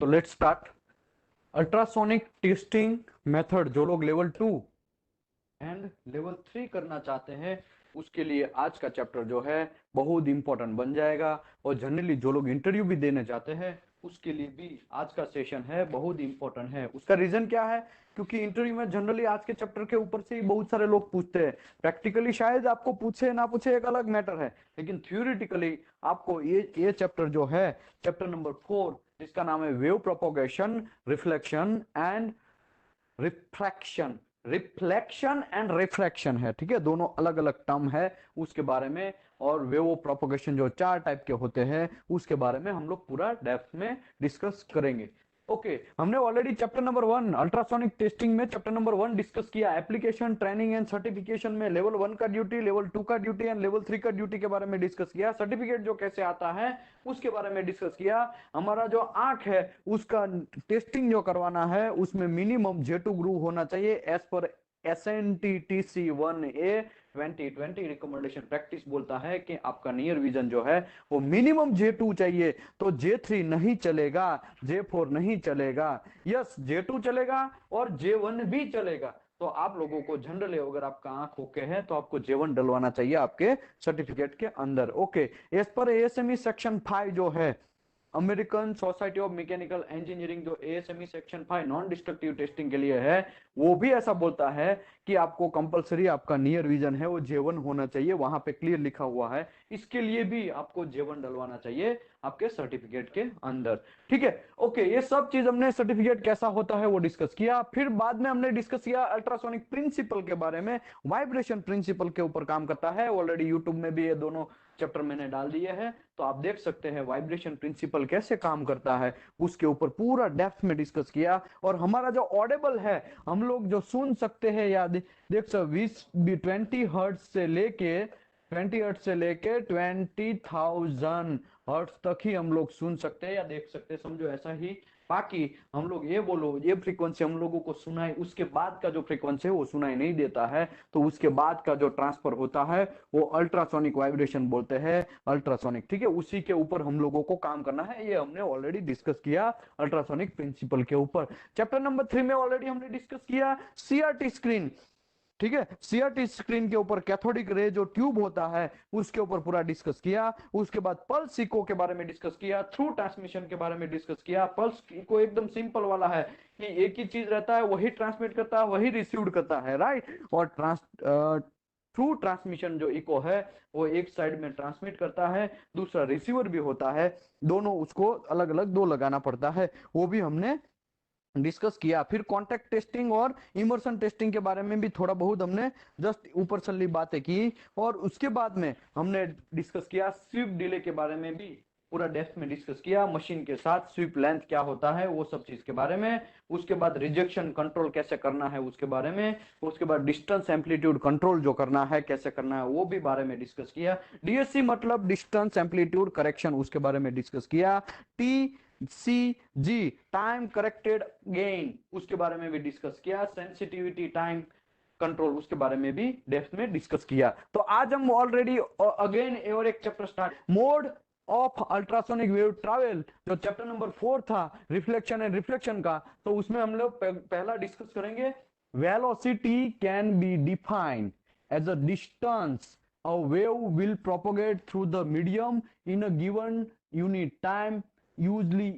तो let's start. Ultrasonic testing method जो लोग लेवल 2 एंड लेवल 3 करना चाहते हैं उसके लिए आज का चैप्टर जो है बहुत इंपॉर्टेंट बन जाएगा। और जनरली जो लोग इंटरव्यू भी देने जाते हैं उसके लिए भी आज का सेशन है बहुत इंपॉर्टेंट है। उसका रीजन क्या है? क्योंकि इंटरव्यू में जनरली आज के चैप्टर के ऊपर से ही बहुत सारे लोग पूछते हैं। प्रैक्टिकली शायद आपको पूछे ना पूछे एक अलग मैटर है, लेकिन थ्योरेटिकली आपको ये चैप्टर जो है, चैप्टर नंबर 4, जिसका नाम है wave propagation, reflection and refraction, reflection and refraction है, ठीक है, दोनों अलग अलग टर्म है उसके बारे में। और वेव प्रोपोगेशन जो 4 टाइप के होते हैं उसके बारे में हम लोग पूरा डेप्थ में डिस्कस करेंगे। ओके, हमने already chapter number 1 ultrasonic testing में चैप्टर नंबर 1 डिस्कस किया। एप्लीकेशन, ट्रेनिंग एंड सर्टिफिकेशन में लेवल 1 का ड्यूटी, लेवल 2 का ड्यूटी एंड लेवल 3 का ड्यूटी के बारे में डिस्कस किया। सर्टिफिकेट जो कैसे आता है उसके बारे में डिस्कस किया। हमारा जो आंख है उसका टेस्टिंग जो करवाना है उसमें मिनिमम J2 ग्रुव होना चाहिए as per SNTTC 1A 2020 recommendation practice बोलता है कि आपका नियर विजन जो है वो मिनिमम J2 चाहिए। तो J3 नहीं चलेगा, J4 नहीं चलेगा, यस J2 चलेगा और J1 भी चलेगा। तो आप लोगों को जनरली अगर आपका आंख ओके है तो आपको J1 डलवाना चाहिए आपके सर्टिफिकेट के अंदर। Okay, as per ASME section 5 जो है, American society of mechanical engineering, जो ASME section 5 non destructive testing के लिए है, वो भी ऐसा बोलता है कि आपको कंपलसरी आपका नियर विजन है वो J1 होना चाहिए, वहां पे क्लियर लिखा हुआ है। इसके लिए भी आपको J1 डलवाना चाहिए आपके सर्टिफिकेट के अंदर, ठीक है। ओके, ये सब चीज हमने सर्टिफिकेट कैसा होता है वो डिस्कस किया। फिर बाद में हमने डिस्कस किया अल्ट्रासोनिक प्रिंसिपल के बारे में, वाइब्रेशन प्रिंसिपल के ऊपर काम करता है। ऑलरेडी यूट्यूब में भी ये दोनों चैप्टर मैंने डाल दिए हैं, तो आप देख सकते हैं वाइब्रेशन प्रिंसिपल कैसे काम करता है, उसके ऊपर पूरा डेप्थ में डिस्कस किया। और हमारा जो ऑडिबल है, हम लोग जो सुन सकते हैं या देख सकते 20 हर्ट्ज से लेके 20 हर्ट्ज से लेके 20,000 हर्ट्ज तक ही हम लोग सुन सकते हैं या देख सकते हैं, समझो ऐसा ही। बाकी हम लोग ये बोलो ये फ्रीक्वेंसी हम लोगों को सुनाई, उसके बाद का जो फ्रीक्वेंसी है वो सुनाई नहीं देता है, तो उसके बाद का जो ट्रांसफर होता है वो अल्ट्रासोनिक वाइब्रेशन बोलते हैं, अल्ट्रासोनिक, ठीक है। उसी के ऊपर हम लोगों को काम करना है, ये हमने ऑलरेडी डिस्कस किया अल्ट्रासोनिक प्रिंसिपल के ऊपर। चैप्टर नंबर 3 में ऑलरेडी हमने डिस्कस किया CRT स्क्रीन, ठीक है। CRT स्क्रीन के ऊपर कैथोडिक रे जो ट्यूब होता है उसके ऊपर पूरा डिस्कस किया। उसके बाद पल्स इको के बारे में डिस्कस किया, थ्रू ट्रांसमिशन के बारे में डिस्कस किया। पल्स इको एकदम सिंपल वाला है कि एक ही चीज रहता है, वही ट्रांसमिट करता है वही रिसीव करता है, राइट। और थ्रू ट्रांसमिशन जो इको है वो एक साइड में ट्रांसमिट करता है, दूसरा रिसीवर भी होता है, दोनों उसको अलग अलग दो लगाना पड़ता है, वो भी हमने डिस्कस किया। फिर कॉन्टैक्ट टेस्टिंग और इमर्सन टेस्टिंग के बारे में भी थोड़ा बहुत हमने जस्ट ऊपर चली बातें की। और उसके बाद में हमने डिस्कस किया स्वीप डिले के बारे में भी, पूरा डेप्थ में डिस्कस किया, मशीन के साथ स्वीप लेंथ क्या होता है वो सब चीज के बारे में। उसके बाद रिजेक्शन कंट्रोल कैसे करना है उसके बारे में। उसके बाद डिस्टेंस एम्पलीट्यूड कंट्रोल जो करना है कैसे करना है वो भी बारे में डिस्कस किया। DSC मतलब डिस्टेंस एम्पलीट्यूड करेक्शन, उसके बारे में डिस्कस किया। TCG टाइम करेक्टेड गेन, उसके बारे में भी डिस्कस किया। सेंसिटिविटी टाइम कंट्रोल, उसके बारे में भी डेप्थ में डिस्कस किया। तो आज हम ऑलरेडी अगेन और एक chapter start, mode of ultrasonic wave travel, जो चैप्टर नंबर 4 था रिफ्लेक्शन एंड रिफ्लेक्शन का, तो उसमें हम लोग पहला डिस्कस करेंगे velocity can be defined as a distance a wave will propagate through the medium in a given unit time, usually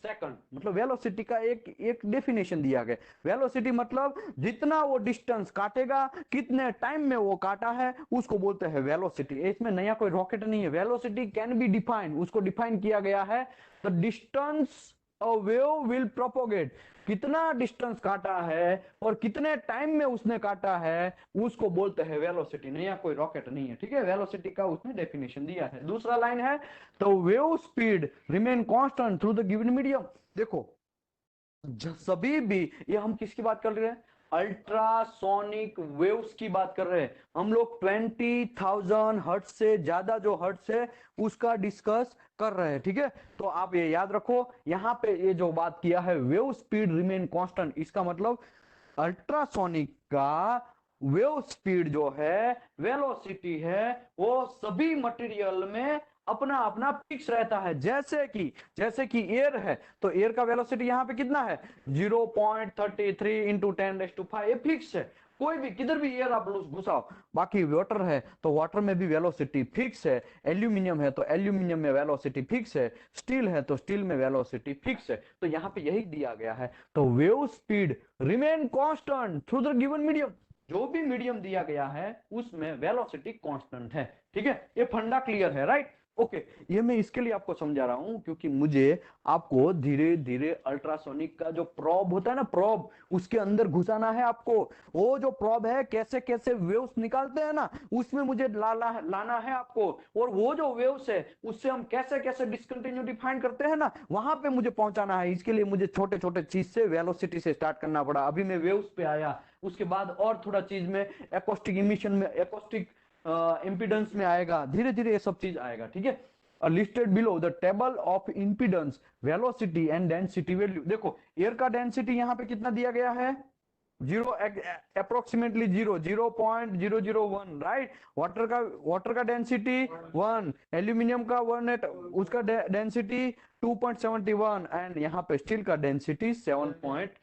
second. मतलब वेलोसिटी का एक डेफिनेशन दिया गया। वेलोसिटी मतलब जितना वो डिस्टेंस काटेगा, कितने टाइम में वो काटा है, उसको बोलते हैं वेलोसिटी। इसमें नया कोई रॉकेट नहीं है। वेलोसिटी कैन बी डिफाइंड, उसको डिफाइन किया गया है the distance a wave will propagate, कितना डिस्टेंस काटा है और कितने टाइम में उसने काटा है उसको बोलते हैं वेलोसिटी, नया कोई रॉकेट नहीं है, ठीक है। वेलोसिटी का उसने डेफिनेशन दिया है। दूसरा लाइन है तो wave speed remain constant through the given medium. देखो सभी भी, ये हम किसकी बात कर रहे हैं? अल्ट्रासोनिक वेव्स की बात कर रहे हैं हम लोग। 20,000 हर्ट्ज से ज्यादा जो हर्ट्ज है उसका डिस्कस कर रहे हैं, ठीक है। तो आप ये याद रखो, यहां पे ये जो बात किया है वेव स्पीड रिमेन कांस्टेंट, इसका मतलब अल्ट्रासोनिक का वेव स्पीड जो है, वेलोसिटी है, वो सभी मटेरियल में अपना अपना फिक्स रहता है। जैसे कि एयर है, तो एयर का वेलोसिटी यहाँ पे कितना है 0.33 इंटू 10⁵ ये फिक्स है। कोई भी किधर भी एयर आप घुसाओ। बाकी वाटर है तो वाटर में भी वेलोसिटी फिक्स है। एल्यूमिनियम है तो एल्यूमिनियम में वेलोसिटी फिक्स है। स्टील है तो स्टील में वेलोसिटी फिक्स है। तो यहाँ पे यही दिया गया है। तो wave speed remain constant through the given medium. जो भी मीडियम दिया गया है उसमें वेलोसिटी कांस्टेंट है। ठीक है, ये फंडा क्लियर है, राइट। ओके, ये मैं इसके लिए आपको समझा रहा हूं क्योंकि मुझे आपको धीरे धीरे अल्ट्रासोनिक का जो प्रोब होता है ना, प्रोब, उसके अंदर घुसाना है आपको। वो जो प्रोब है कैसे कैसे वेव्स निकालते हैं ना, उसमें मुझे लाना है आपको। और वो जो वेव्स है उससे हम कैसे कैसे डिस्कंटिन्यूटी फाइंड करते हैं ना, वहां पे मुझे पहुंचाना है। इसके लिए मुझे छोटे छोटे चीज से वेलोसिटी से स्टार्ट करना पड़ा। अभी मैं वेव्स पे आया, उसके बाद और थोड़ा चीज में एकॉस्टिक इमिशन में, एकॉस्टिक इंपीडेंस में आएगा। धीरे धीरे ये सब चीज आएगा। ठीक है, listed below the table of impedance velocity and density value. देखो एयर का डेंसिटी यहाँ पे कितना दिया गया है, जीरो, अप्रोक्सीमेटली 0.001, राइट। वाटर का डेंसिटी 1, एल्यूमिनियम का 1, उसका डेंसिटी 2.71 एंड यहाँ पे स्टील का डेंसिटी 7.8।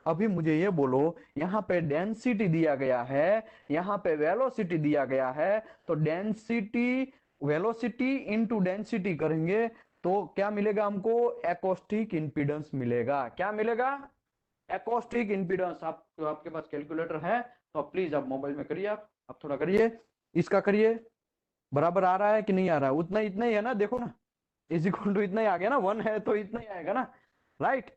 अभी मुझे ये बोलो, यहाँ पे डेंसिटी दिया गया है, यहाँ पे वेलोसिटी दिया गया है, तो डेंसिटी वेलोसिटी इंटू डेंसिटी करेंगे तो क्या मिलेगा हमको, एकॉस्टिक इंपीडेंस मिलेगा। क्या मिलेगा, एकॉस्टिक इंपीडेंस। आपके पास कैलकुलेटर है तो प्लीज आप मोबाइल में करिए। आप थोड़ा करिए, इसका करिए, बराबर आ रहा है कि नहीं आ रहा है, उतना इतना ही है ना, देखो ना, इज इक्वल टू इतना ही आ गया ना, 1 है तो इतना ही आएगा ना, राइट।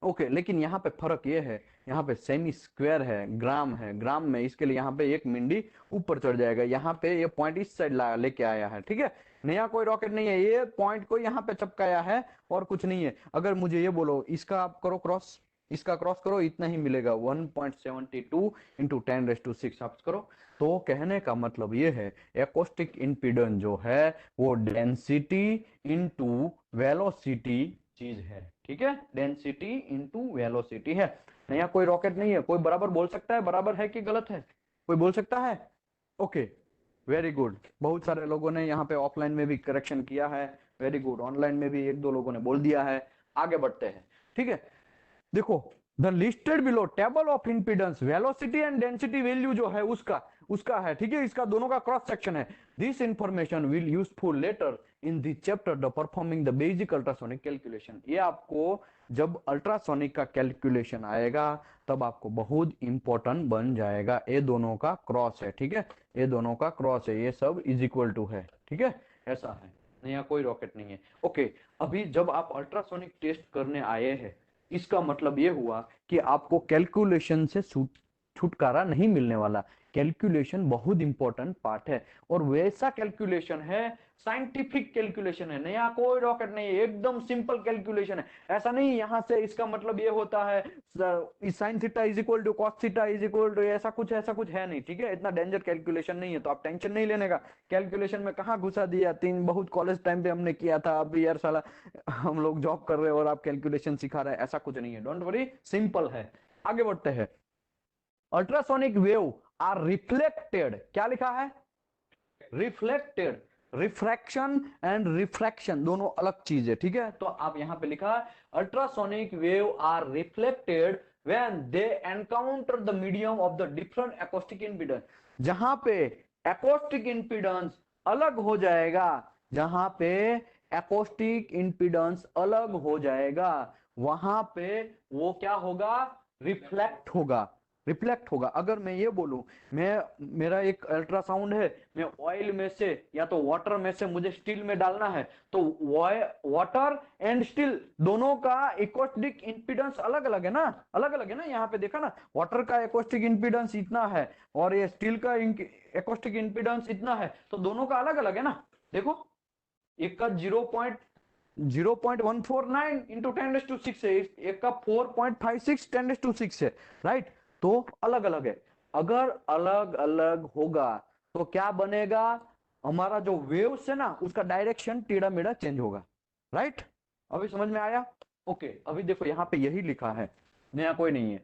ओके, लेकिन यहाँ पे फर्क ये है, यहाँ पे सेमी स्क्वायर है, ग्राम है, ग्राम में इसके लिए यहाँ पे एक मिंडी ऊपर चढ़ जाएगा। यहाँ पे ये पॉइंट इस साइड लेके आया है। ठीक है, नया कोई रॉकेट नहीं है, ये पॉइंट को यहाँ पे चिपकाया है और कुछ नहीं है। अगर मुझे ये बोलो इसका आप करो क्रॉस, इसका क्रॉस करो, इतना ही मिलेगा 1.72 इंटू 10⁶ आप करो। तो कहने का मतलब ये है, एकॉस्टिक इंपीडेंस जो है वो डेंसिटी इंटू वेलोसिटी चीज है। ठीक है, डेंसिटी इंटू वेलोसिटी है। नया कोई रॉकेट नहीं है। कोई बराबर बोल सकता है, बराबर है कि गलत है, कोई बोल सकता है। Okay, very good. बहुत सारे लोगों ने यहाँ पे ऑफलाइन में भी करेक्शन किया है, वेरी गुड। ऑनलाइन में भी एक दो लोगों ने बोल दिया है। आगे बढ़ते हैं। ठीक है, देखो the listed below table of impedance velocity and density value जो है उसका उसका है। ठीक है, इसका दोनों का क्रॉस सेक्शन है। This information will useful later in the chapter the performing the basic ultrasonic calculation. ये आपको जब अल्ट्रासोनिक का कैलकुलेशन आएगा तब आपको बहुत इंपॉर्टेंट बन जाएगा। ये दोनों का क्रॉस है। ठीक है, ये दोनों का क्रॉस है, ये सब इज इक्वल टू है। ठीक है, ऐसा है, नया कोई रॉकेट नहीं है। ओके, अभी जब आप अल्ट्रासोनिक टेस्ट करने आए हैं, इसका मतलब ये हुआ कि आपको कैलकुलेशन से छुटकारा नहीं मिलने वाला। कैलकुलेशन बहुत इंपॉर्टेंट पार्ट है और वैसा कैलकुलेशन है, साइंटिफिक कैलकुलेशन है, नया कोई रॉकेट नहीं है, एकदम सिंपल कैलकुलेशन है। ऐसा नहीं यहां से इसका मतलब ये होता है sine theta is equal to cos theta is equal to, ऐसा कुछ है नहीं। ठीक है, इतना डेंजर कैलकुलेशन नहीं है, तो आप टेंशन नहीं लेने का। कैलकुलेशन में कहाँ घुसा दिया, तीन बहुत कॉलेज टाइम पे हमने किया था, अभी यार साला हम लोग जॉब कर रहे हैं और आप कैलकुलेशन सिखा रहे हैं, ऐसा कुछ नहीं है। डोंट वरी, सिंपल है। आगे बढ़ते हैं। अल्ट्रासोनिक वेव आर रिफ्लेक्टेड, क्या लिखा है, रिफ्लेक्टेड। रिफ्रैक्शन एंड रिफ्रैक्शन दोनों अलग चीज है। ठीक है, तो आप यहां पे लिखा है ultrasonic wave are reflected when they encounter the medium of the different acoustic impedance. जहां पे एकॉस्टिक इंपीडेंस अलग हो जाएगा, जहां पे एकॉस्टिक इंपीडेंस अलग हो जाएगा, वहां पे वो क्या होगा, रिफ्लेक्ट होगा। रिफ्लेक्ट होगा। अगर मैं ये बोलूं, मेरा एक अल्ट्रासाउंड है, मैं ऑयल में से या तो वाटर में से मुझे स्टील में डालना है, तो वाटर एंड स्टील दोनों का एकॉस्टिक इंपीडेंस अलग अलग है ना, अलग अलग है ना। यहाँ पे देखा ना, वाटर का एकॉस्टिक इंपीडेंस इतना है और ये स्टील का एकॉस्टिक इंपीडेंस इतना है, तो दोनों का अलग अलग है ना। देखो, एक का 0.149 इंटू 10⁶ है, एक का 4.56 10⁶ है, राइट। तो अलग अलग है। अगर अलग अलग होगा तो क्या बनेगा, हमारा जो वेव्स है ना उसका डायरेक्शन टेढ़ा मेढ़ा चेंज होगा, राइट। अभी समझ में आया। ओके, अभी देखो यहाँ पे यही लिखा है, नया कोई नहीं है।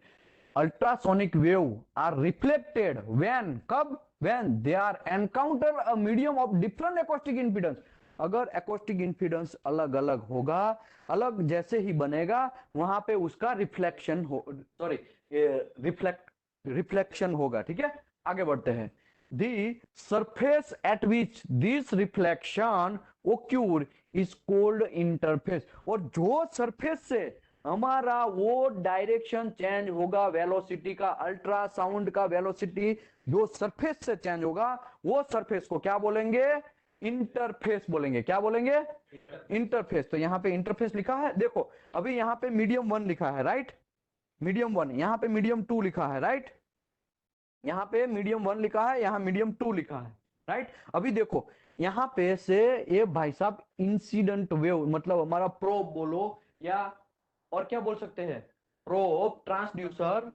Ultrasonic wave are reflected when, कब, when they are encounter a medium of different acoustic impedance। अगर acoustic impedance अलग अलग होगा, अलग जैसे ही बनेगा, वहां पे उसका रिफ्लेक्शन हो, सॉरी, रिफ्लेक्शन होगा। ठीक है, आगे बढ़ते हैं। The surface at which this reflection occur is called interface। और जो सरफेस से हमारा वो डायरेक्शन चेंज होगा वेलोसिटी का, अल्ट्रासाउंड का वेलोसिटी जो सरफेस से चेंज होगा, वो सरफेस को क्या बोलेंगे? इंटरफेस बोलेंगे। क्या बोलेंगे? इंटरफेस। तो यहाँ पे इंटरफेस लिखा है, देखो अभी यहाँ पे मीडियम 1 लिखा है, राइट, मीडियम 1, यहाँ पे मीडियम 2 लिखा है, राइट, यहाँ पे मीडियम 1 लिखा है, यहाँ मीडियम 2 लिखा है, राइट। अभी देखो यहाँ पे से ये भाई साहब इंसिडेंट वेव, मतलब हमारा प्रोब बोलो या और क्या बोल सकते हैं, प्रोब, ट्रांसड्यूसर,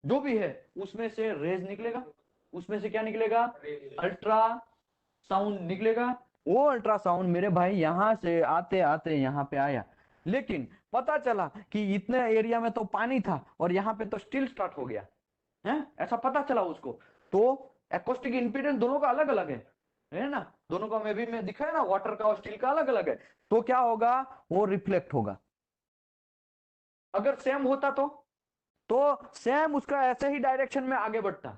जो भी है, उसमें से रेज निकलेगा, उसमें से क्या निकलेगा? अल्ट्रा साउंड निकलेगा। वो अल्ट्रासाउंड मेरे भाई यहां से आते आते यहाँ पे आया, लेकिन पता चला कि इतने एरिया में तो पानी था और यहाँ पे तो स्टिल स्टार्ट हो गया है, ऐसा पता चला उसको। तो एकोस्टिक इंपीडेंस दोनों का अलग अलग है ना, दोनों का मैं दिखाया ना, वाटर का और स्टील का अलग अलग है। तो क्या होगा? वो रिफ्लेक्ट होगा। अगर सेम होता तो सेम उसका ऐसे ही डायरेक्शन में आगे बढ़ता,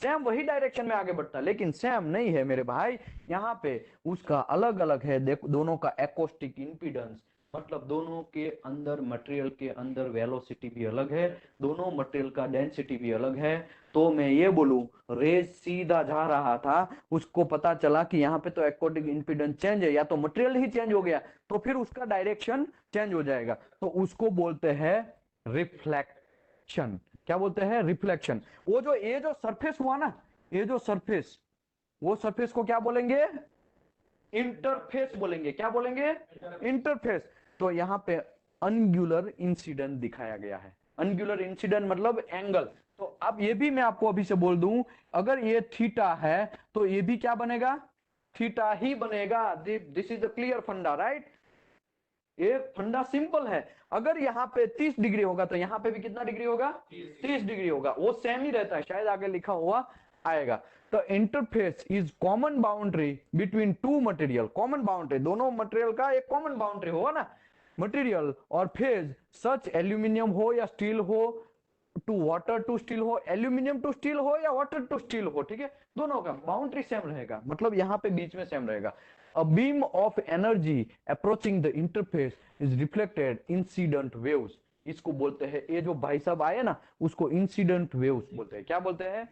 सेम वही डायरेक्शन में आगे बढ़ता, लेकिन सेम नहीं है मेरे भाई, यहाँ पे उसका अलग अलग है। देखो दोनों का एकोस्टिक इंपीडेंस, मतलब दोनों के अंदर, मटेरियल के अंदर वेलोसिटी भी अलग है, दोनों मटेरियल का डेंसिटी भी अलग है। तो मैं ये बोलूं, रेज सीधा जा रहा था, उसको पता चला कि यहाँ पे तो एकोस्टिक इंपीडेंस चेंज है, या तो मटेरियल ही चेंज हो गया, तो फिर उसका डायरेक्शन चेंज हो जाएगा, तो उसको बोलते हैं रिफ्लेक्शन। क्या बोलते हैं? रिफ्लेक्शन। वो जो ये जो सरफेस हुआ ना, ये जो सरफेस, वो सरफेस को क्या बोलेंगे? इंटरफेस बोलेंगे। क्या बोलेंगे? इंटरफेस। तो यहाँ पे अनगुलर इंसिडेंट दिखाया गया है। अनगुलर इंसिडेंट मतलब एंगल। तो अब ये भी मैं आपको अभी से बोल दूं, अगर ये थीटा है तो ये भी क्या बनेगा? थीटा ही बनेगा। दिस इज द क्लियर फंडा, राइट। ये फंडा सिंपल है। अगर यहाँ पे 30 डिग्री होगा तो यहाँ पे भी कितना डिग्री होगा? 30 डिग्री होगा। वो सेम ही रहता है, शायद आगे लिखा हुआ आएगा। तो interface is common boundary between two material. Common boundary, दोनों मटेरियल का एक कॉमन बाउंड्री होगा ना, मटेरियल और फेज, सच एल्यूमिनियम हो या स्टील हो, टू वाटर टू स्टील हो, एल्यूमिनियम टू स्टील हो या वाटर टू स्टील हो, ठीक है, दोनों का बाउंड्री सेम रहेगा, मतलब यहाँ पे बीच में सेम रहेगा। A beam of energy approaching the interface is reflected incident waves। इसको बोलते हैं, ये जो भाई साहब आए ना, उसको इंसिडेंट वेव्स बोलते हैं। क्या बोलते हैं?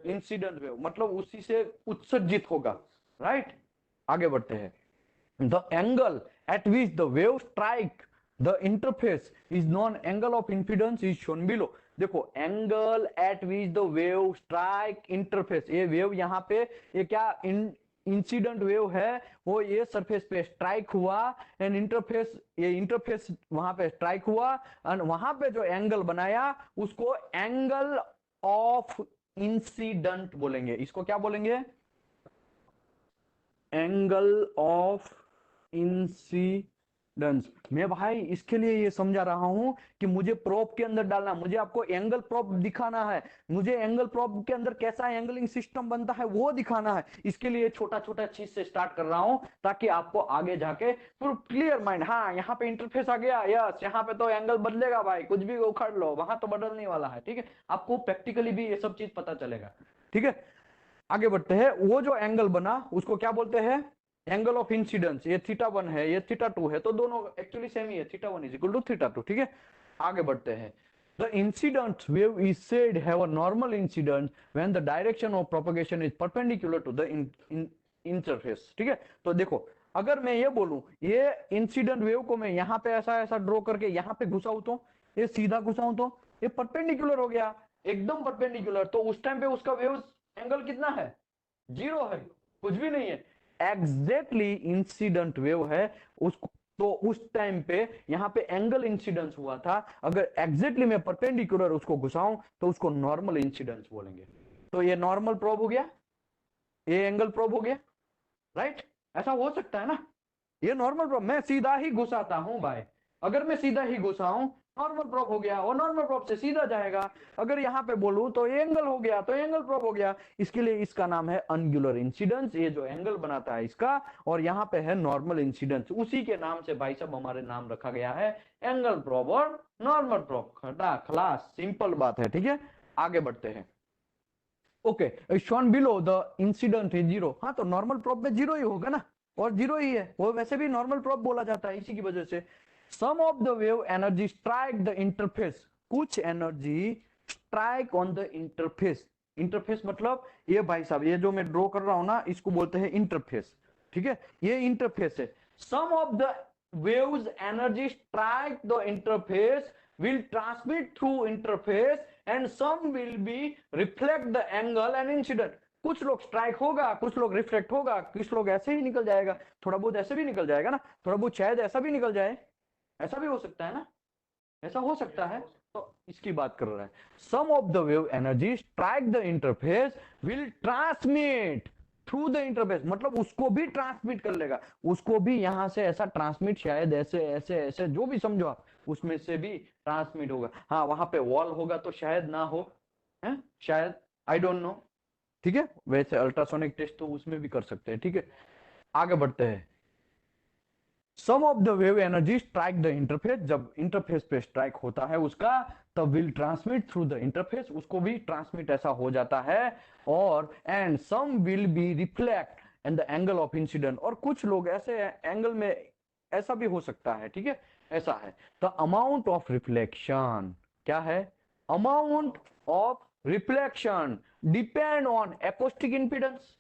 इंसिडेंट वेव, मतलब उसी से उत्सर्जित होगा, राइट। आगे बढ़ते हैं। The angle at which the wave strike the interface is known angle of impedance is shown below। देखो angle at which the wave strike interface, ये वेव यहाँ पे, ये क्या इंसिडेंट वेव है, वो ये सरफेस पे स्ट्राइक हुआ, एंड इंटरफेस, ये इंटरफेस वहां पे स्ट्राइक हुआ, एंड वहां पे जो एंगल बनाया उसको एंगल ऑफ इंसिडेंट बोलेंगे। इसको क्या बोलेंगे? Angle of incidence. मैं भाई इसके लिए ये समझा रहा हूं कि मुझे प्रोब के अंदर डालना, मुझे आपको एंगल प्रोब दिखाना है, मुझे एंगल प्रोब के अंदर कैसा एंगलिंग सिस्टम बनता है वो दिखाना है। इसके लिए छोटा छोटा चीज से स्टार्ट कर रहा हूं, ताकि आपको आगे जाके पूरा क्लियर माइंड, हाँ यहाँ पे इंटरफेस आ गया, यस यहाँ पे तो एंगल बदलेगा भाई, कुछ भी उखाड़ लो, वहां तो बदलने वाला है, ठीक है, आपको प्रैक्टिकली भी ये सब चीज पता चलेगा, ठीक है। आगे बढ़ते हैं। वो जो एंगल बना उसको क्या बोलते हैं? Angle of incidence. ये थीटा 1 है, ये थीटा 2 है, तो दोनों एक्चुअली सेम ही है, theta 1 is equal to theta 2, ठीक है। आगे बढ़ते हैं। The incident wave is said have a normal incidence when the direction of propagation is perpendicular to the interface, ठीक है। तो देखो अगर मैं ये बोलूं, ये इंसिडेंट वेव को मैं यहाँ पे ऐसा ऐसा ड्रॉ करके यहाँ पे घुसाऊं, तो ये सीधा घुसाऊं तो ये परपेंडिकुलर हो गया, एकदम परपेंडिकुलर। तो उस टाइम पे उसका वेव एंगल कितना है? 0 है, कुछ भी नहीं है, एग्जैक्टली इंसिडेंट वेव है उसको। तो उस टाइम पे यहाँ पे एंगल इंसिडेंस हुआ था, अगर एग्जैक्टली मैं परपेंडिकुलर उसको घुसाऊं तो उसको नॉर्मल इंसिडेंस बोलेंगे। तो ये नॉर्मल प्रोब हो गया, ये एंगल प्रोब हो गया, राइट। ऐसा हो सकता है ना, ये नॉर्मल प्रोब, मैं सीधा ही घुसाता हूं भाई, अगर मैं सीधा ही घुसाऊं नॉर्मल प्रोब हो गया, और नॉर्मल प्रोब से सीधा जाएगा। अगर यहाँ पे बोलूं तो एंगल हो गया, तो एंगल प्रोब हो गया। इसके लिए इसका नाम है एंगुलर इंसिडेंस, ये जो एंगल बनाता है इसका, और यहाँ पे है नॉर्मल इंसिडेंस। उसी के नाम से भाई साहब हमारे नाम रखा गया है एंगल प्रोब और नॉर्मल प्रोब। खटा खलास, सिंपल बात है। ठीक है, आगे बढ़ते हैं। Okay, shown below the incident is zero. हाँ, तो नॉर्मल प्रोब में जीरो ही होगा ना, और जीरो ही है वो, वैसे भी नॉर्मल प्रोब बोला जाता है इसी की वजह से। Some of the wave energy strike the interface, कुछ energy strike on the interface. Interface मतलब ये भाई साहब, ये जो मैं ड्रॉ कर रहा हूं ना, इसको बोलते हैं इंटरफेस। ठीक है, ये इंटरफेस है। Some of the waves energy strike the interface will transmit through interface and some will be reflect the angle and incident। कुछ लोग स्ट्राइक होगा, कुछ लोग रिफ्लेक्ट होगा, कुछ लोग ऐसे ही निकल जाएगा, थोड़ा बहुत ऐसे भी निकल जाएगा ना, थोड़ा बहुत शायद ऐसा भी निकल जाए, ऐसा भी हो सकता है ना, ऐसा हो सकता है। तो इसकी बात कर रहा है। Some of the wave energy strike the interface will transmit through the interface, मतलब उसको भी ट्रांसमिट कर लेगा, उसको भी यहां से ऐसा ट्रांसमिट, शायद ऐसे ऐसे ऐसे जो भी समझो आप, उसमें से भी ट्रांसमिट होगा। हाँ, वहां पे वॉल होगा तो शायद ना हो, है शायद, आई डोंट नो। ठीक है, वैसे अल्ट्रासोनिक टेस्ट तो उसमें भी कर सकते हैं। ठीक है, आगे बढ़ते हैं। Some of the wave energy strike the interface, जब इंटरफेस पे स्ट्राइक होता है उसका, तब will transmit through the interface, उसको भी ट्रांसमिट ऐसा हो जाता है। और and some will be reflect and the angle of incident, और कुछ लोग ऐसे एंगल में ऐसा भी हो सकता है। ठीक है, ऐसा है। द अमाउंट ऑफ रिफ्लेक्शन, क्या है, amount of reflection depend on acoustic impedance.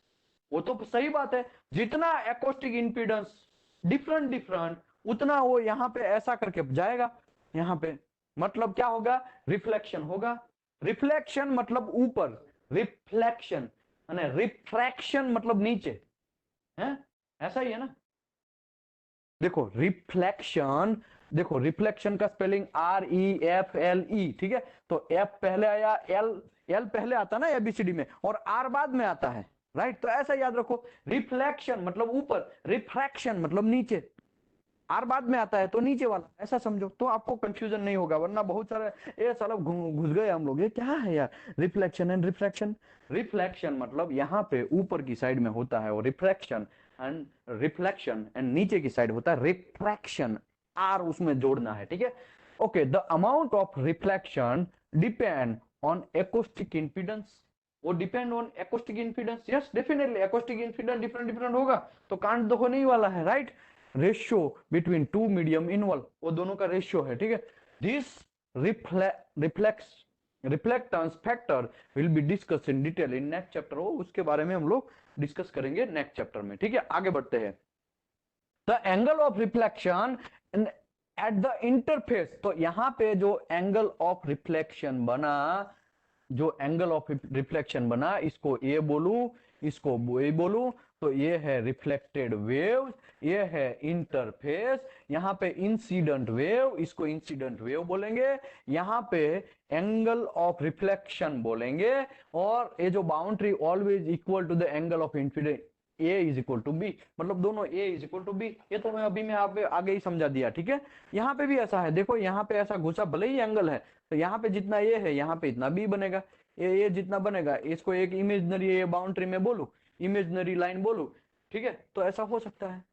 वो तो सही बात है, जितना एकोस्टिक इंपीडेंस डिफरेंट डिफरेंट, उतना वो यहाँ पे ऐसा करके जाएगा। यहाँ पे मतलब क्या होगा, रिफ्लेक्शन होगा। रिफ्लेक्शन मतलब ऊपर, रिफ्लेक्शन रिफ्रैक्शन मतलब नीचे, है ऐसा ही है ना। देखो रिफ्लेक्शन, देखो रिफ्लेक्शन का स्पेलिंग REFLE। ठीक है, तो एफ पहले आया, एल एल पहले आता ना एबीसीडी में, और आर बाद में आता है, राइट। तो ऐसा याद रखो, रिफ्लेक्शन मतलब ऊपर, रिफ्रैक्शन मतलब नीचे, आर बाद में आता है तो नीचे वाला, ऐसा समझो, तो आपको कंफ्यूजन नहीं होगा। वरना बहुत सारे ये साला घुस गए हम लोग, ये क्या है यार, रिफ्लेक्शन एंड रिफ्रैक्शन। रिफ्लेक्शन मतलब यहाँ पे ऊपर की साइड में होता है, और रिफ्लेक्शन एंड नीचे की साइड होता है रिफ्रैक्शन, आर उसमें जोड़ना है। ठीक है, okay. The amount of reflection depend on acoustic impedance, वो depend on acoustic impedance. Yes definitely, acoustic impedance different different होगा, तो कांट तो होने ही वाला है, right. Ratio between two medium involve, वो दोनों का रेशियो है। ठीक है, this reflex reflectance factor will be discuss in detail in next chapter, उसके बारे में हम लोग डिस्कस करेंगे नेक्स्ट चैप्टर में। ठीक है, आगे बढ़ते हैं। The angle of reflection at the interface, तो यहां पे जो एंगल ऑफ रिफ्लेक्शन बना, जो एंगल ऑफ रिफ्लेक्शन बना, इसको ए बोलू, इसको बी बोलू, तो ये है रिफ्लेक्टेड वेव, ये है इंटरफेस। यहाँ पे इंसिडेंट वेव, इसको इंसिडेंट वेव बोलेंगे। यहाँ पे एंगल ऑफ रिफ्लेक्शन बोलेंगे। और ये जो boundary always equal to the angle of incident, A is equal to B, मतलब दोनों A is equal to B. ये तो मैं अभी मैं आप आगे ही समझा दिया। ठीक है, यहाँ पे भी ऐसा है, देखो यहाँ पे ऐसा घुसा, भले ही एंगल है, तो यहाँ पे जितना ए है यहाँ पे इतना बी बनेगा। ये जितना बनेगा, इसको एक इमेजनरी ये बाउंड्री में बोलू, इमेजनरी लाइन बोलू। ठीक है, तो ऐसा हो सकता है।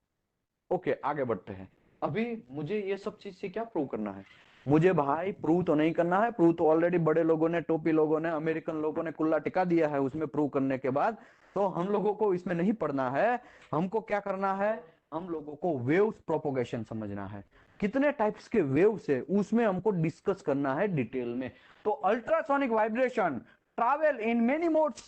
ओके, आगे बढ़ते हैं। अभी मुझे ये सब चीज से क्या प्रूव करना है, मुझे भाई प्रूव तो नहीं करना है, प्रूव तो ऑलरेडी बड़े लोगों ने, टोपी लोगों ने, अमेरिकन लोगों ने कुल्ला टिका दिया है उसमें प्रूव करने के बाद। तो हम लोगों को इसमें नहीं पढ़ना है। हमको क्या करना है, हम लोगों को वेव्स प्रोपोगेशन समझना है, कितने टाइप्स के वेव्स है उसमें हमको डिस्कस करना है डिटेल में। तो ultrasonic vibration travel in many modes,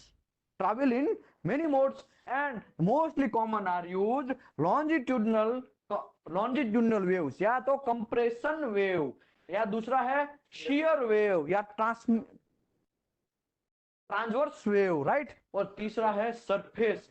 travel in many modes and mostly common are use longitudinal, longitudinal waves, या तो कंप्रेशन वेव, या दूसरा है शेयर वेव, या ट्रांसवर्स वेव, राइट। और तीसरा है सरफेस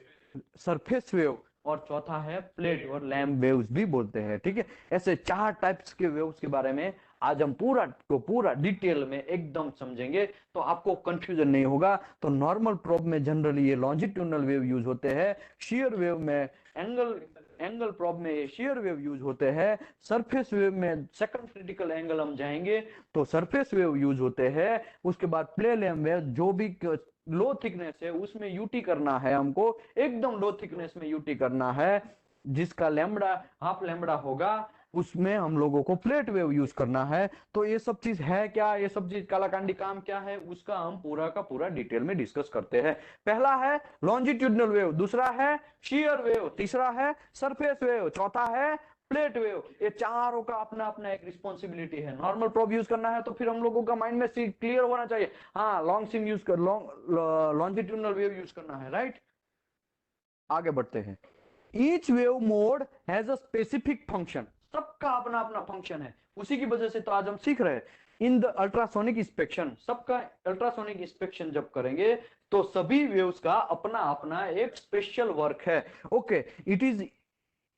सरफेस वेव, और चौथा है प्लेट और लैम्प वेव्स भी बोलते हैं। ठीक है, ऐसे 4 टाइप्स के वेव्स के बारे में आज हम पूरा डिटेल में एकदम समझेंगे, तो आपको कंफ्यूजन नहीं होगा। तो नॉर्मल प्रोब में जनरली ये लॉन्जिट्यूडनल वेव यूज होते हैं, शेयर वेव में एंगल एंगल प्रोब में ये शेयर वेव यूज होते हैं। सरफेस वेव में सेकंड क्रिटिकल एंगल हम जाएंगे तो सरफेस वेव यूज होते हैं। उसके बाद प्लेन वेव, जो भी लो थिकनेस है उसमें यूटी करना है हमको, एकदम लो थिकनेस में यूटी करना है, जिसका लैम्बडा हाफ लैम्बडा होगा, उसमें हम लोगों को प्लेट वेव यूज करना है। तो ये सब चीज है क्या, ये सब चीज कालाकांडी काम क्या है, उसका हम पूरा का पूरा डिटेल में डिस्कस करते हैं। पहला है लॉन्जिट्यूडनल वेव, दूसरा है शियर वेव, तीसरा है सरफेस वेव, चौथा है प्लेट वेव। ये चारों का अपना अपना एक रिस्पॉन्सिबिलिटी है। नॉर्मल प्रोब यूज करना है तो फिर हम लोगों का माइंड में क्लियर होना चाहिए, हाँ लॉन्ग सिम यूज कर, लॉन्जिट्यूडनल वेव यूज करना है, राइट। आगे बढ़ते हैं। Each wave mode has a specific function, सबका अपना अपना फंक्शन है, उसी की वजह से तो आज हम सीख रहे हैं। इन द अल्ट्रासोनिक इंस्पेक्शन, सबका अल्ट्रासोनिक इंस्पेक्शन जब करेंगे तो सभी वेव्स का अपना अपना एक स्पेशल वर्क है। Okay, it is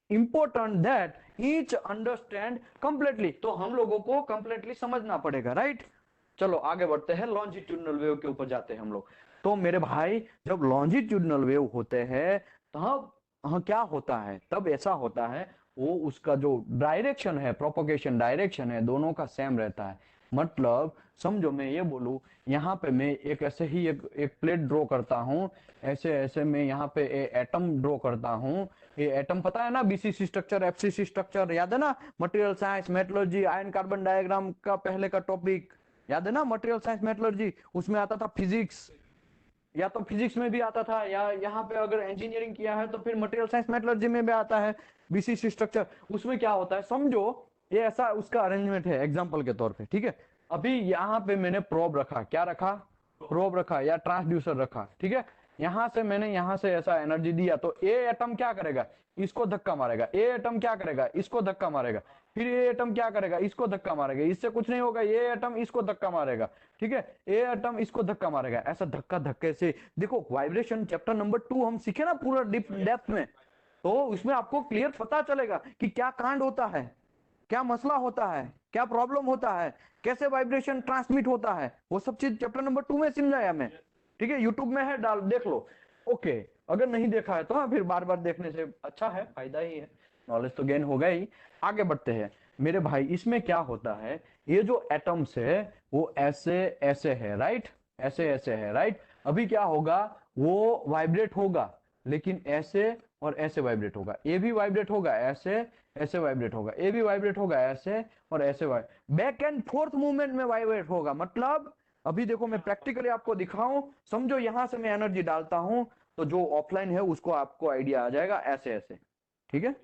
important that each understand completely, तो हम लोगों को कंप्लीटली समझना पड़ेगा, राइट। चलो आगे बढ़ते हैं, लॉन्जिट्यूडनल वेव के ऊपर जाते हैं हम लोग। तो मेरे भाई जब लॉन्जिट्यूडनल वेव होते हैं तब हाँ क्या होता है, तब ऐसा होता है वो उसका जो डायरेक्शन है, प्रोपोगेशन डायरेक्शन है, दोनों का सेम रहता है। मतलब समझो मैं ये बोलूं, यहाँ पे मैं एक ऐसे ही एक प्लेट ड्रॉ करता हूँ, ऐसे ऐसे मैं यहाँ पे एटम ड्रॉ करता हूँ। ये एटम पता है ना, बीसीसी स्ट्रक्चर, एफसीसी स्ट्रक्चर याद है ना, material science metallurgy ion carbon diagram का पहले का टॉपिक याद है ना, मटेरियल साइंस मेटलर्जी, उसमें आता था फिजिक्स, या तो फिजिक्स में भी आता था, या यहाँ पे अगर इंजीनियरिंग किया है तो फिर मटेरियल साइंस मेटलर्जी में भी आता है बीसीसी स्ट्रक्चर। उसमें क्या होता है समझो, ये ऐसा उसका अरेंजमेंट है एग्जांपल के तौर पे, ठीक है। अभी यहाँ पे मैंने प्रोब रखा, क्या रखा, प्रोब रखा या ट्रांसड्यूसर रखा, ठीक है। यहां से मैंने यहां से ऐसा एनर्जी दिया तो ए एटम क्या करेगा, इसको धक्का मारेगा, ए एटम क्या करेगा, इसको धक्का मारेगा, फिर ये एटम क्या करेगा, इसको धक्का मारेगा, इससे कुछ नहीं होगा, ये एटम इसको धक्का मारेगा, ठीक है, ए एटम इसको धक्का मारेगा, ऐसा धक्का धक्के से। देखो वाइब्रेशन चैप्टर नंबर 2 हम सीखे ना पूरा डीप डेप्थ में, तो उसमें आपको क्लियर पता चलेगा कि क्या कांड होता है, क्या मसला होता है, क्या प्रॉब्लम होता है, कैसे वाइब्रेशन ट्रांसमिट होता है, वो सब चीज चैप्टर नंबर 2 में समझाया मैं, ठीक है। यूट्यूब में है, डाल देख लो। ओके, अगर नहीं देखा है तो हाँ फिर बार बार देखने से अच्छा है, फायदा ही है, नॉलेज तो गेन होगा ही। आगे बढ़ते हैं मेरे भाई, इसमें क्या होता है, ये जो एटम्स है वो ऐसे ऐसे है, राइट, ऐसे ऐसे है, राइट। अभी क्या होगा, वो वाइब्रेट होगा, लेकिन ऐसे और ऐसे वाइब्रेट होगा, ये भी वाइब्रेट होगा ऐसे, ऐसे वाइब्रेट होगा, ये भी वाइब्रेट होगा ऐसे और ऐसे बैक एंड फोर्थ मूवमेंट में वाइब्रेट होगा। मतलब अभी देखो मैं प्रैक्टिकली आपको दिखाऊं, समझो यहां से मैं एनर्जी डालता हूं तो जो ऑफलाइन है उसको आपको आइडिया आ जाएगा, ऐसे ऐसे, ठीक है,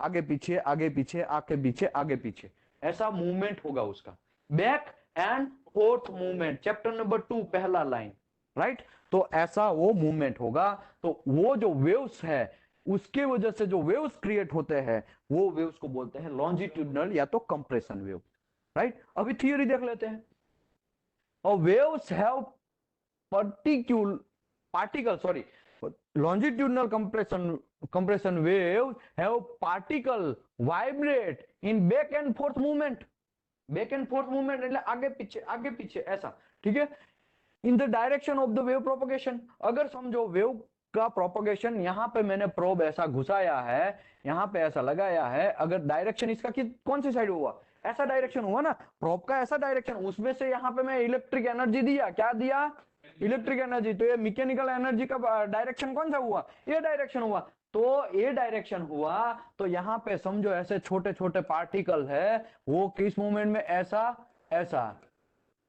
आगे पीछे आगे पीछे आगे पीछे आगे पीछे, ऐसा मूवमेंट होगा उसका, back and fourth movement, chapter number 2 पहला लाइन, राइट। तो ऐसा वो मूवमेंट होगा, तो वो जो वेव्स है उसके वजह से जो वेव्स क्रिएट होते हैं वो वेव्स को बोलते हैं लॉन्जिट्यूडनल या तो कंप्रेशन वेव, राइट। अभी थियोरी देख लेते हैं। और waves have particle particle sorry longitudinal compression waves have particle vibrate in back and forth movement, back and fourth movement એટલે आगे पीछे ऐसा, ठीक है, in the direction of the wave propagation. अगर समझो वेव का प्रोपगेशन, यहाँ पे मैंने प्रोब ऐसा घुसाया है, यहाँ पे ऐसा लगाया है, अगर डायरेक्शन इसका कौन सी साइड हुआ, ऐसा डायरेक्शन हुआ ना, प्रोब का ऐसा डायरेक्शन, उसमें से यहाँ पे मैं इलेक्ट्रिक एनर्जी दिया, क्या दिया, इलेक्ट्रिक एनर्जी, तो ये मैकेनिकल एनर्जी का डायरेक्शन कौन सा हुआ, ये डायरेक्शन हुआ। तो ये डायरेक्शन हुआ तो यहाँ पे समझो ऐसे छोटे छोटे पार्टिकल है, वो किस मूवमेंट में, ऐसा ऐसा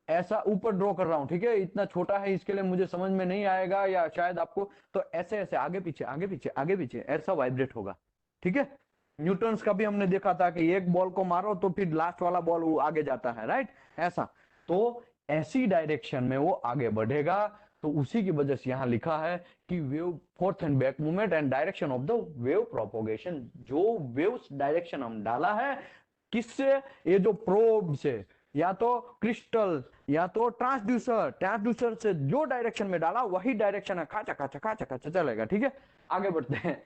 ऐसा ऊपर ड्रॉ कर रहा हूं, ठीक है, इतना छोटा है इसके लिए मुझे समझ में नहीं आएगा या शायद आपको, तो ऐसे ऐसे आगे पीछे आगे पीछे आगे पीछे ऐसा वाइब्रेट होगा, ठीक है। न्यूटन्स का भी हमने देखा था कि एक बॉल को मारो तो फिर लास्ट वाला बॉल वो आगे जाता है, राइट, ऐसा। तो ऐसी डायरेक्शन में वो आगे बढ़ेगा, तो उसी की वजह से यहां लिखा है कि wave fourth and back movement and direction of the wave propagation, जो वेव डायरेक्शन हम डाला है किससे, ये जो प्रोब से या तो क्रिस्टल या तो ट्रांसड्यूसर से जो डायरेक्शन में डाला वही डायरेक्शन है, खाचा खाचा खाचा खाचा चलेगा, ठीक है। आगे बढ़ते हैं।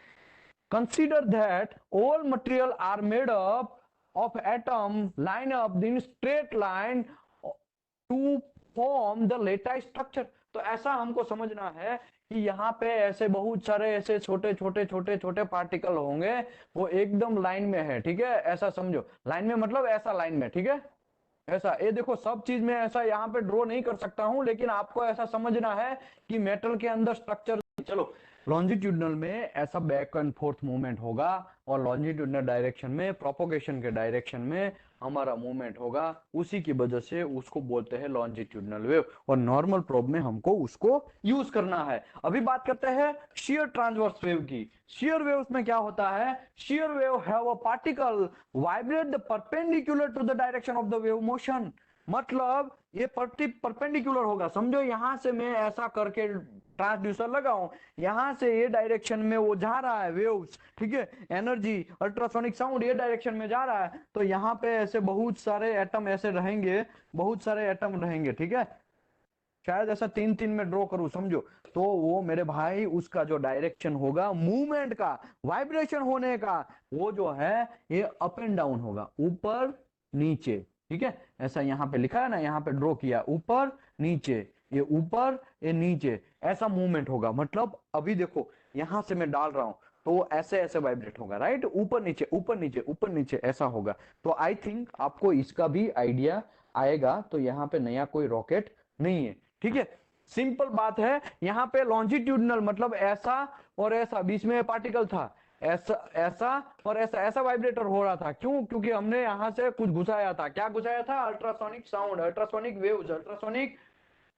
Consider that all material are made up of atom line up in straight line to form the lattice structure. तो ऐसा हमको समझना है कि यहाँ पे ऐसे बहुत सारे ऐसे छोटे छोटे छोटे छोटे पार्टिकल होंगे, वो एकदम लाइन में है, ठीक है, ऐसा समझो, लाइन में मतलब ऐसा लाइन में, ठीक है, ऐसा, ये देखो सब चीज में ऐसा यहाँ पे ड्रॉ नहीं कर सकता हूं, लेकिन आपको ऐसा समझना है कि मेटल के अंदर स्ट्रक्चर। चलो, लॉन्जिट्यूडनल में ऐसा बैक एंड फोर्थ मूवमेंट होगा, और लॉन्जिट्यूडनल डायरेक्शन में, प्रोपोगेशन के डायरेक्शन में हमारा मूवमेंट होगा, उसी की वजह से उसको बोलते हैं लॉन्जिट्यूडनल वेव, और नॉर्मल प्रोब में हमको उसको यूज करना है। अभी बात करते हैं shear ट्रांसवर्स वेव की। shear वेव्स में क्या होता है? shear wave have a particle vibrate the perpendicular to the direction of the wave motion। मतलब ये परपेंडिकुलर होगा, समझो यहां से मैं ऐसा करके ट्रांसड्यूसर लगाऊं, यहां से ये डायरेक्शन में वो जा रहा है वेव्स, ठीक है, एनर्जी अल्ट्रासोनिक साउंड ये डायरेक्शन में जा रहा है, तो यहाँ पे ऐसे बहुत सारे एटम ऐसे रहेंगे, बहुत सारे एटम रहेंगे, ठीक है, शायद ऐसा तीन तीन में ड्रॉ करूं, समझो, तो वो मेरे भाई उसका जो डायरेक्शन होगा मूवमेंट का, वाइब्रेशन होने का, वो जो है ये अप एंड डाउन होगा, ऊपर नीचे, ठीक है, ऐसा यहाँ पे लिखा है ना, यहाँ पे ड्रॉ किया, ऊपर नीचे, ये ऊपर ये नीचे, ऐसा मूवमेंट होगा। मतलब अभी देखो यहां से मैं डाल रहा हूं, तो ऐसे ऐसे वाइब्रेट होगा, राइट, ऊपर नीचे ऊपर नीचे ऊपर नीचे ऐसा होगा। तो आई थिंक आपको इसका भी आइडिया आएगा। तो यहाँ पे नया कोई रॉकेट नहीं है, ठीक है, सिंपल बात है। यहाँ पे लॉन्जिट्यूडनल मतलब ऐसा और ऐसा, बीच में पार्टिकल था, ऐसा ऐसा और ऐसा, ऐसा वाइब्रेटर हो रहा था, क्यों? क्योंकि हमने यहाँ से कुछ घुसाया था। क्या घुसाया था? Ultrasonic sound, ultrasonic waves, ultrasonic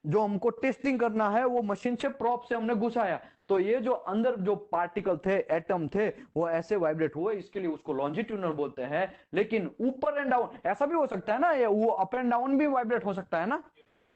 जो हमको टेस्टिंग करना है, वो मशीन से प्रोब से हमने घुसाया। तो ये जो अंदर जो पार्टिकल थे, एटम थे, वो ऐसे वाइब्रेट हुए, इसके लिए उसको लॉन्जिट्यूडनल बोलते हैं। लेकिन ऊपर एंड डाउन ऐसा भी हो सकता है ना, ये वो अप एंड डाउन भी वाइब्रेट हो सकता है ना।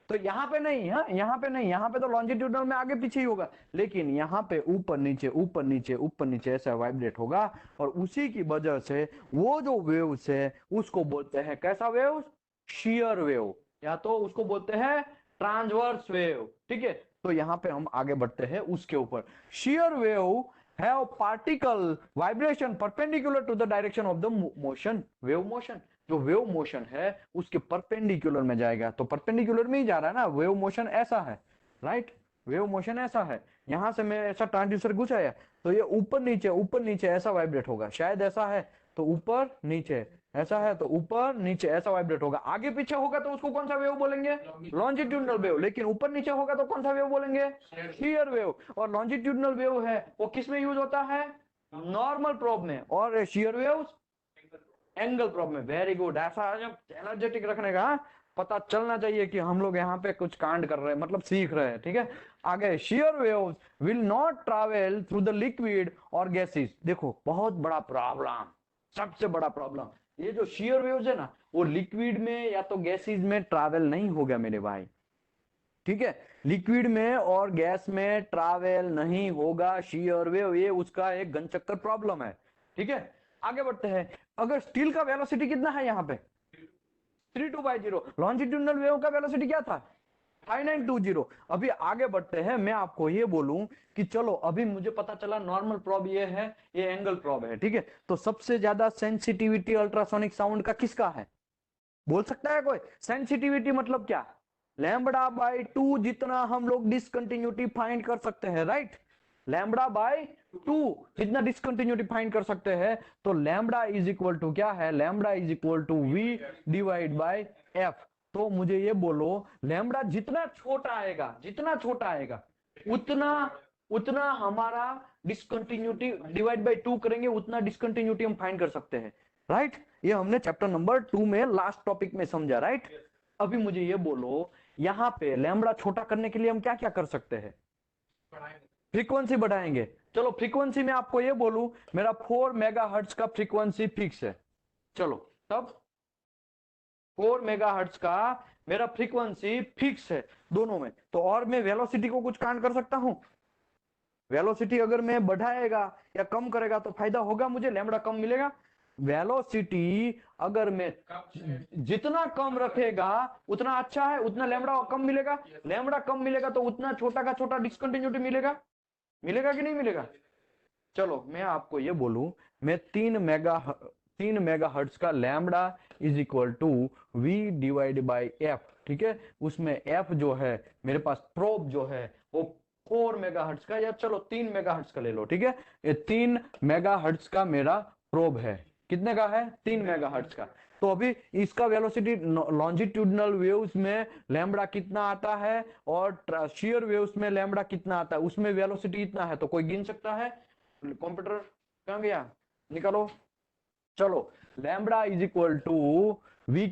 तो यहाँ पे नहीं है, यहाँ पे नहीं, यहाँ पे तो लॉन्जिट्यूडनल में आगे पीछे ही होगा, लेकिन यहाँ पे ऊपर नीचे ऊपर नीचे ऊपर नीचे ऐसा वाइब्रेट होगा। और उसी की वजह से वो जो वेव्स है उसको बोलते हैं कैसा वेव? शियर वेव, या तो उसको बोलते हैं ट्रांसवर्स वेव, ठीक है। तो यहाँ पे हम आगे बढ़ते हैं उसके ऊपर। Shear wave have particle vibration perpendicular to the direction of the motion, wave motion. जो वेव मोशन है उसके परपेंडिकुलर में जाएगा, तो परपेंडिकुलर में ही जा रहा है ना, वेव मोशन ऐसा है, राइट, वेव मोशन ऐसा है। यहां से मैं ऐसा ट्रांसड्यूसर घुसाया, तो ये ऊपर नीचे ऐसा वाइब्रेट होगा, शायद ऐसा है तो ऊपर नीचे, ऐसा है तो ऊपर नीचे ऐसा वाइब्रेट होगा। आगे पीछे होगा तो उसको कौन सा वेव बोलेंगे? Longitudinal wave. लेकिन ऊपर नीचे होगा तो कौन सा वेव बोलेंगे? Shear wave. और लॉन्जिट्यूडनल वेव है वो किस में यूज होता है? नॉर्मल प्रोब में। और शियर वेव एंगल प्रोब में। वेरी गुड, ऐसा जब एनर्जेटिक रखने का पता चलना चाहिए कि हम लोग यहाँ पे कुछ कांड कर रहे हैं, मतलब सीख रहे हैं, ठीक है। आगे, shear waves will not travel through the liquid और गैसेस। देखो बहुत बड़ा प्रॉब्लम, सबसे बड़ा प्रॉब्लम, ये जो शियर वेव्स है ना, वो लिक्विड में या तो गैसेस में ट्रैवल नहीं होगा मेरे भाई, ठीक है, लिक्विड में और गैस में ट्रैवल नहीं होगा शियर वेव, ये उसका एक गनचक्कर प्रॉब्लम है, ठीक है। आगे बढ़ते हैं। अगर स्टील का वेलोसिटी कितना है यहाँ पे? 32/0। लॉन्जिट्यूडनल वेव का वेलोसिटी क्या था? 5920। अभी आगे बढ़ते हैं, मैं आपको ये बोलूं कि चलो अभी मुझे पता चला नॉर्मल प्रोब ये है, ये एंगल प्रोब है, ठीक है। तो सबसे ज्यादा सेंसिटिविटी अल्ट्रासोनिक साउंड का किसका है? बोल सकता है कोई? सेंसिटिविटी मतलब क्या? λ/2 जितना हम लोग डिसकंटिन्यूटी फाइंड कर सकते हैं, राइट, λ/2 जितना डिसकंटिन्यूटी फाइंड कर सकते हैं। तो लैम्बडा इज इक्वल टू क्या है? Lambda is equal to v divide by f। तो मुझे ये बोलो, लैम्बडा जितना छोटा आएगा, जितना छोटा आएगा, उतना उतना हमारा डिसकंटिन्यूटी डिवाइड बाय 2 करेंगे, उतना डिसकंटिन्यूटी हम फाइंड कर सकते हैं, राइट। ये हमने चैप्टर नंबर 2 में लास्ट टॉपिक में समझा, राइट। अभी मुझे ये बोलो, यहाँ पे लैम्बडा छोटा करने के लिए हम क्या क्या कर सकते हैं? फ्रीक्वेंसी बढ़ाएंगे। चलो फ्रीक्वेंसी में आपको ये बोलूं, मेरा 4 मेगाहर्ट्ज का फ्रीक्वेंसी फिक्स है, चलो तब 4 मेगाहर्ट्ज का मेरा फ्रीक्वेंसी फिक्स है दोनों में। तो और मैं वेलोसिटी को कुछ कांड कर सकता हूं? वेलोसिटी अगर मैं बढ़ाएगा या कम करेगा तो फायदा होगा मुझे, लैम्बडा कम मिलेगा। वेलोसिटी अगर मैं जितना कम रखेगा उतना अच्छा है, उतना लैम्बडा कम मिलेगा। लैम्बडा कम मिलेगा तो उतना छोटा का छोटा डिस्कंटिन्यूटी मिलेगा, मिलेगा कि नहीं मिलेगा? चलो मैं आपको ये बोलूं, मैं 3 मेगाहर्ट्ज का lambda is equal to v divide by F, ठीक है। उसमें f जो है मेरे पास प्रोब जो है वो 4 मेगाहर्ट्ज का, या चलो 3 मेगाहर्ट्ज का ले लो, ठीक है। ये 3 मेगाहर्ट्ज का मेरा प्रोब है। कितने का है? 3 मेगाहर्ट्ज का। तो अभी इसका वेलोसिटी लॉन्जिट्यूडनल वेव्स में लैम्बडा कितना आता है और शेयर वेव्स में लैम्बडा कितना आता है, उसमें वेलोसिटी इतना है। तो कोई गिन सकता है? कंप्यूटर कहां गया? निकालो। चलो, lambda is equal to we